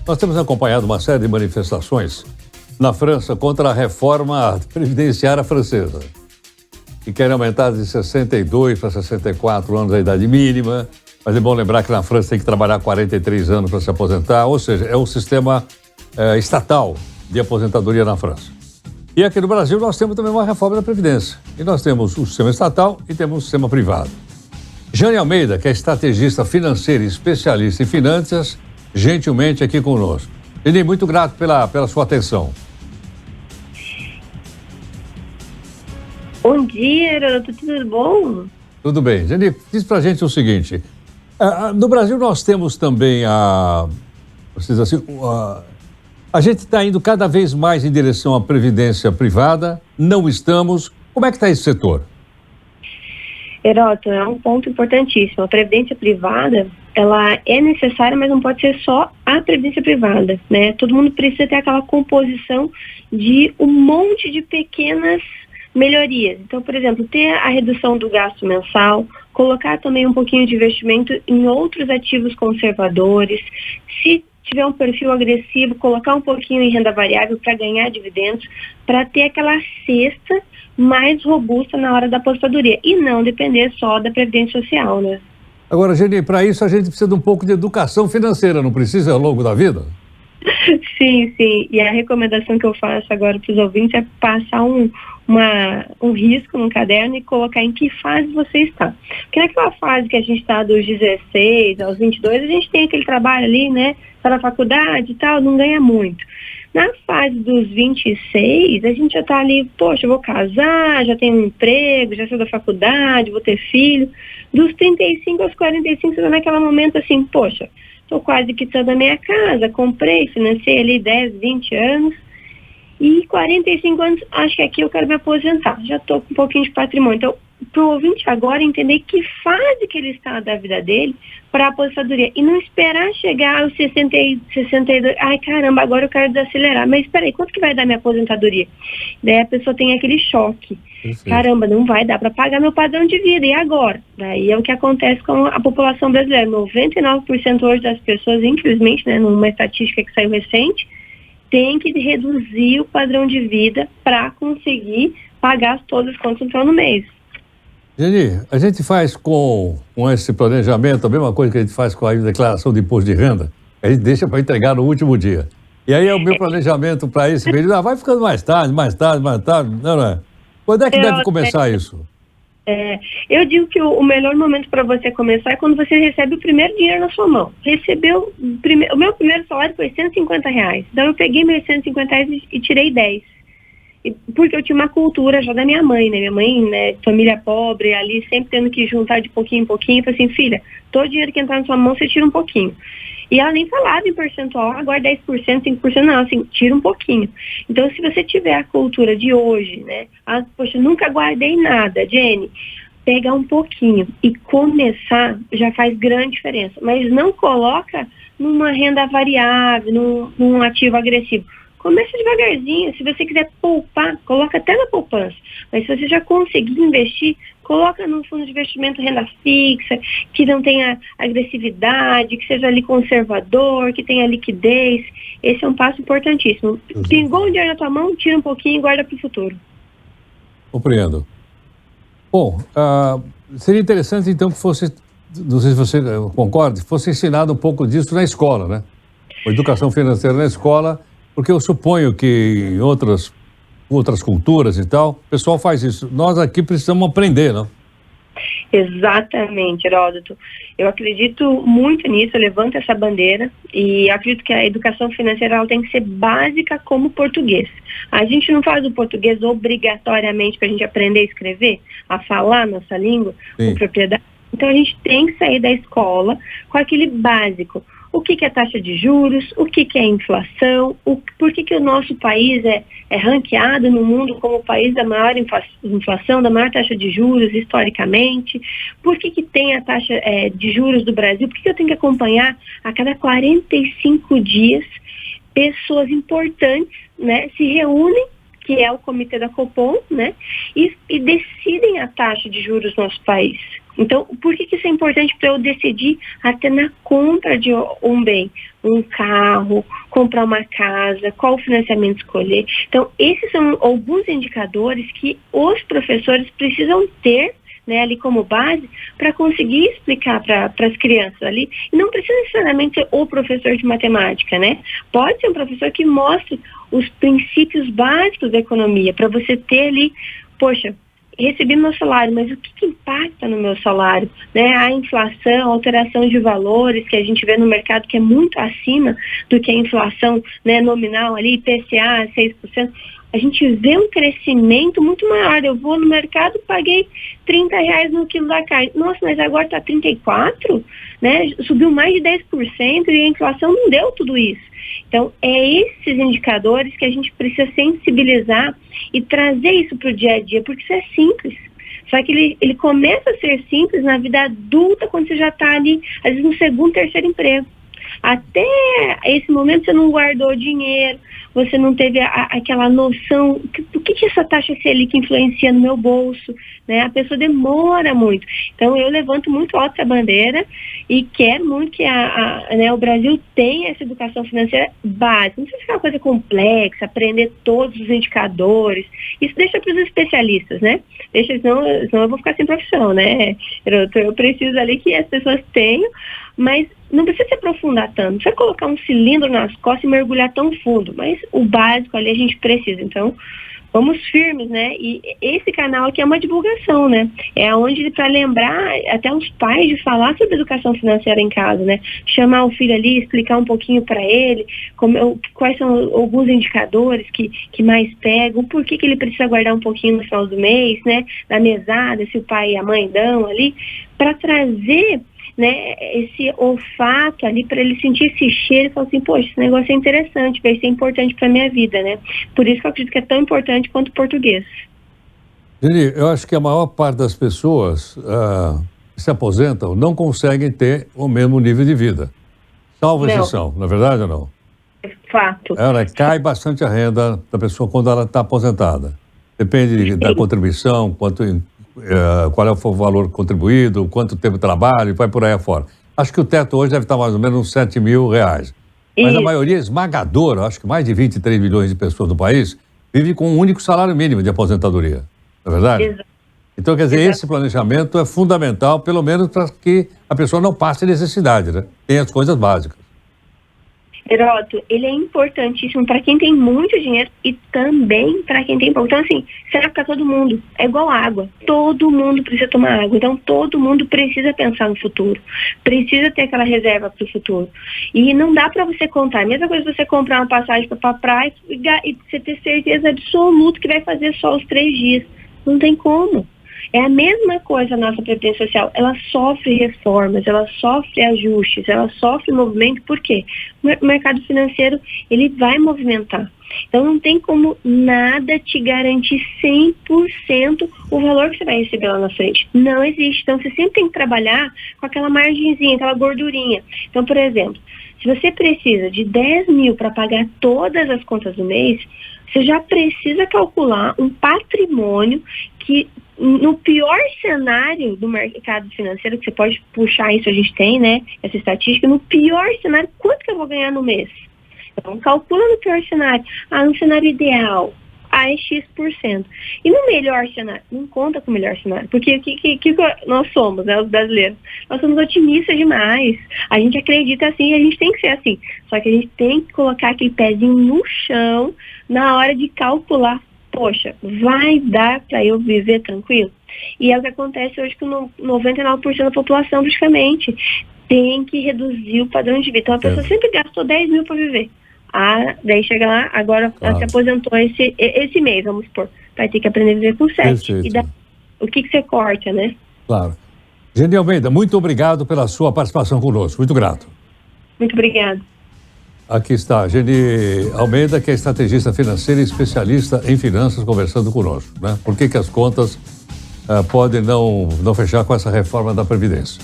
Nós temos acompanhado uma série de manifestações na França contra a reforma previdenciária francesa, que querem aumentar de 62 para 64 anos a idade mínima, mas é bom lembrar que na França tem que trabalhar 43 anos para se aposentar, ou seja, é um sistema estatal de aposentadoria na França. E aqui no Brasil nós temos também uma reforma da Previdência. E nós temos o sistema estatal e temos o sistema privado. Jane Almeida, que é estrategista financeira e especialista em finanças, gentilmente aqui conosco. Jane, muito grato pela sua atenção. Bom dia, Heródoto, tudo bom? Tudo bem. Jane, diz pra gente o seguinte, no Brasil nós temos também a gente está indo cada vez mais em direção à previdência privada, não estamos. Como é que está esse setor? Heródoto, é um ponto importantíssimo. A previdência privada, ela é necessária, mas não pode ser só a previdência privada, né? Todo mundo precisa ter aquela composição de um monte de pequenas melhorias. Então, por exemplo, ter a redução do gasto mensal, colocar também um pouquinho de investimento em outros ativos conservadores, se tiver um perfil agressivo, colocar um pouquinho em renda variável para ganhar dividendos, para ter aquela cesta mais robusta na hora da aposentadoria e não depender só da Previdência Social, né? Agora, Geni, para isso a gente precisa de um pouco de educação financeira, não precisa ao longo da vida? Sim, sim. E a recomendação que eu faço agora para os ouvintes é passar um risco no caderno e colocar em que fase você está. Porque naquela fase que a gente está dos 16 aos 22, a gente tem aquele trabalho ali, né? Está na faculdade e tal, não ganha muito. Na fase dos 26, a gente já está ali, poxa, eu vou casar, já tenho um emprego, já sou da faculdade, vou ter filho. Dos 35 aos 45, você está naquele momento assim, poxa, estou quase quitando a minha casa, comprei, financei ali 10, 20 anos. E 45 anos, acho que aqui eu quero me aposentar. Já estou com um pouquinho de patrimônio. Então, para o ouvinte agora entender que fase que ele está da vida dele para a aposentadoria. E não esperar chegar aos 60, 62. Ai, caramba, agora eu quero desacelerar. Mas espera aí, quanto que vai dar minha aposentadoria? Daí a pessoa tem aquele choque. Perfeito. Caramba, não vai dar para pagar meu padrão de vida. E agora? Daí é o que acontece com a população brasileira. 99% hoje das pessoas, infelizmente, né, numa estatística que saiu recente, tem que reduzir o padrão de vida para conseguir pagar todas as contas no final do mês. Geni, a gente faz com esse planejamento a mesma coisa que a gente faz com a declaração de imposto de renda, a gente deixa para entregar no último dia. E aí é o meu planejamento para esse período, vai ficando mais tarde, não é? Quando é que deve começar isso? Eu digo que o melhor momento para você começar é quando você recebe o primeiro dinheiro na sua mão. O meu primeiro salário foi R$150. Então eu peguei meus R$150 e tirei 10. Porque eu tinha uma cultura já da minha mãe, né? Minha mãe, né, família pobre, ali sempre tendo que juntar de pouquinho em pouquinho. Eu falei assim, filha, todo dinheiro que entrar na sua mão, você tira um pouquinho. E ela nem falava em percentual, agora 10%, 5%, não, assim, tira um pouquinho. Então, se você tiver a cultura de hoje, né, poxa, nunca guardei nada, Jenny, pegar um pouquinho e começar já faz grande diferença. Mas não coloca numa renda variável, num ativo agressivo. Começa devagarzinho, se você quiser poupar, coloca até na poupança. Mas se você já conseguir investir, coloca num fundo de investimento renda fixa, que não tenha agressividade, que seja ali conservador, que tenha liquidez. Esse é um passo importantíssimo. Pingou um dinheiro na tua mão, tira um pouquinho e guarda para o futuro. Compreendo. Bom, seria interessante então que fosse, não sei se você concorda, fosse ensinado um pouco disso na escola, né? A educação financeira na escola, porque eu suponho que em outras culturas e tal, o pessoal faz isso. Nós aqui precisamos aprender, não? Exatamente, Heródoto. Eu acredito muito nisso, eu levanto essa bandeira e acredito que a educação financeira ela tem que ser básica como português. A gente não faz o português obrigatoriamente para a gente aprender a escrever, a falar nossa língua com propriedade. Então a gente tem que sair da escola com aquele básico. O que é taxa de juros, o que é inflação, por que o nosso país é ranqueado no mundo como o país da maior inflação, da maior taxa de juros historicamente, por que tem a taxa de juros do Brasil, por que eu tenho que acompanhar a cada 45 dias pessoas importantes, né, se reúnem que é o comitê da Copom, né? E decidem a taxa de juros no nosso país. Então, por que isso é importante para eu decidir até na compra de um bem, um carro, comprar uma casa, qual financiamento escolher? Então, esses são alguns indicadores que os professores precisam ter, né, ali como base, para conseguir explicar para as crianças ali. E não precisa necessariamente ser o professor de matemática, né? Pode ser um professor que mostre os princípios básicos da economia, para você ter ali, poxa, recebi meu salário, mas o que impacta no meu salário? Né? A inflação, a alteração de valores que a gente vê no mercado, que é muito acima do que a inflação, né, nominal ali, IPCA, 6%. A gente vê um crescimento muito maior. Eu vou no mercado, paguei R$30 no quilo da carne. Nossa, mas agora está 34%, né? Subiu mais de 10% e a inflação não deu tudo isso. Então, é esses indicadores que a gente precisa sensibilizar e trazer isso para o dia a dia, porque isso é simples. Só que ele começa a ser simples na vida adulta, quando você já está ali, às vezes no segundo, terceiro emprego. Até esse momento você não guardou dinheiro, você não teve aquela noção do que essa taxa Selic influencia no meu bolso, né? A pessoa demora muito. Então eu levanto muito alto essa bandeira e quero muito que né, o Brasil tenha essa educação financeira básica. Não precisa ficar uma coisa complexa, aprender todos os indicadores. Isso deixa para os especialistas, né? Senão eu vou ficar sem profissão, né? Eu preciso ali que as pessoas tenham, mas não precisa se aprofundar tanto, não precisa colocar um cilindro nas costas e mergulhar tão fundo, mas o básico ali a gente precisa. Então, vamos firmes, né? E esse canal aqui é uma divulgação, né? É onde para lembrar até os pais de falar sobre educação financeira em casa, né? Chamar o filho ali, explicar um pouquinho para ele quais são alguns indicadores que mais pegam, por que ele precisa guardar um pouquinho no final do mês, né? Da mesada, se o pai e a mãe dão ali, para trazer, né, esse olfato ali, para ele sentir esse cheiro e falar assim, poxa, esse negócio é interessante, vai ser importante para minha vida, né? Por isso que eu acredito que é tão importante quanto o português. Geni, eu acho que a maior parte das pessoas que se aposentam não conseguem ter o mesmo nível de vida. Salvo exceção, não é verdade ou não? Fato. Cai bastante a renda da pessoa quando ela está aposentada. Depende da contribuição, qual é o valor contribuído, quanto tempo de trabalho, vai por aí afora. Acho que o teto hoje deve estar mais ou menos uns R$7 mil. Mas a maioria esmagadora, acho que mais de 23 milhões de pessoas no país, vive com um único salário mínimo de aposentadoria. Não é verdade? Exato. Então, quer dizer, esse planejamento é fundamental, pelo menos para que a pessoa não passe necessidade, né? Tem as coisas básicas. Heródoto, ele é importantíssimo para quem tem muito dinheiro e também para quem tem pouco. Então, assim, será para todo mundo. É igual água. Todo mundo precisa tomar água. Então, todo mundo precisa pensar no futuro. Precisa ter aquela reserva para o futuro. E não dá para você contar. A mesma coisa você comprar uma passagem para a praia e você ter certeza absoluta que vai fazer só os 3 dias. Não tem como. É a mesma coisa a nossa previdência social. Ela sofre reformas, ela sofre ajustes, ela sofre movimento. Por quê? O mercado financeiro, ele vai movimentar. Então não tem como nada te garantir 100% o valor que você vai receber lá na frente. Não existe. Então você sempre tem que trabalhar com aquela margenzinha, aquela gordurinha. Então, por exemplo, se você precisa de 10 mil para pagar todas as contas do mês, você já precisa calcular um patrimônio que, no pior cenário do mercado financeiro, que você pode puxar isso, a gente tem, né, essa estatística, no pior cenário, quanto que eu vou ganhar no mês? Então, calcula no pior cenário. No cenário ideal, é X%. E no melhor cenário, não conta com o melhor cenário, porque o que nós somos, né, os brasileiros? Nós somos otimistas demais. A gente acredita assim e a gente tem que ser assim. Só que a gente tem que colocar aquele pezinho no chão na hora de calcular. Poxa, vai dar para eu viver tranquilo? E é o que acontece hoje com 99% da população, praticamente. Tem que reduzir o padrão de vida. Então, a pessoa sempre gastou 10 mil para viver. Daí chega lá, agora ela se aposentou esse mês, vamos supor. Vai ter que aprender a viver com 7. E o que você corta, né? Claro. Geni Almeida, muito obrigado pela sua participação conosco. Muito grato. Muito obrigado. Aqui está, Geni Almeida, que é estrategista financeira e especialista em finanças, conversando conosco, né? Por que as contas podem não fechar com essa reforma da Previdência?